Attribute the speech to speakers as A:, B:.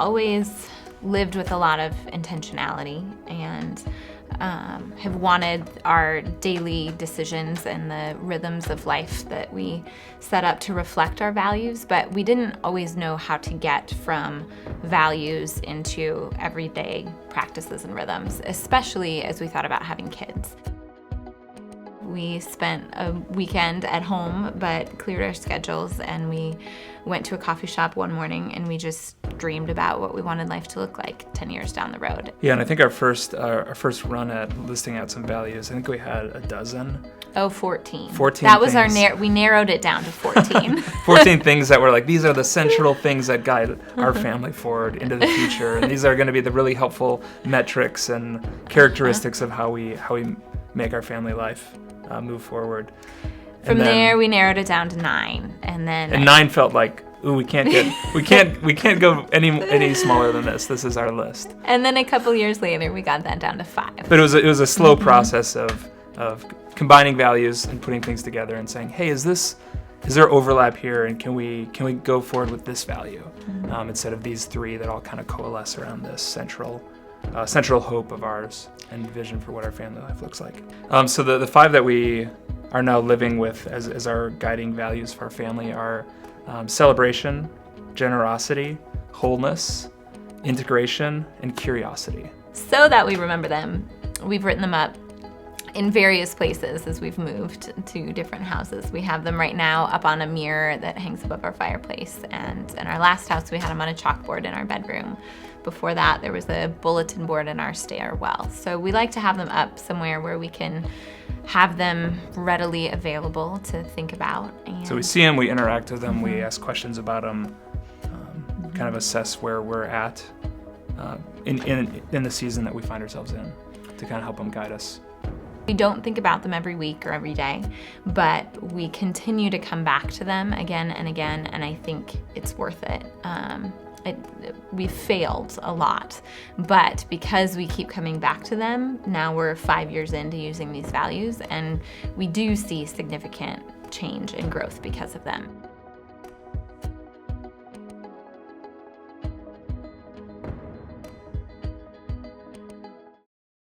A: always lived with a lot of intentionality and have wanted our daily decisions and the rhythms of life that we set up to reflect our values, but we didn't always know how to get from values into everyday practices and rhythms, especially as we thought about having kids. We spent a weekend at home, but cleared our schedules, and we went to a coffee shop one morning, and we just dreamed about what we wanted life to look like 10 years down the road.
B: Yeah, and I think our first run at listing out some values, I think we had a dozen.
A: 14.
B: 14
A: That was
B: things.
A: we narrowed it down to 14.
B: 14 things that were like, these are the central things that guide our family forward into the future. And these are going to be the really helpful metrics and characteristics of how we make our family life move forward.
A: From there, we narrowed it down to 9, and
B: 9 felt like, ooh, we can't go any smaller than this. This is our list.
A: And then a couple years later, we got that down to 5.
B: But it was a slow process of combining values and putting things together and saying, hey, is there overlap here, and can we go forward with this value instead of these 3 that all kind of coalesce around this central hope of ours and vision for what our family life looks like. So the 5 that we are now living with as our guiding values for our family are celebration, generosity, wholeness, integration, and curiosity.
A: So that we remember them, we've written them up in various places as we've moved to different houses. We have them right now up on a mirror that hangs above our fireplace, and in our last house we had them on a chalkboard in our bedroom. Before that, there was a bulletin board in our stairwell. So we like to have them up somewhere where we can have them readily available to think about.
B: So we see them, we interact with them, we ask questions about them, kind of assess where we're at in the season that we find ourselves in, to kind of help them guide us.
A: We don't think about them every week or every day, but we continue to come back to them again and again, and I think it's worth it. We failed a lot, but because we keep coming back to them, now we're 5 years into using these values, and we do see significant change and growth because of them.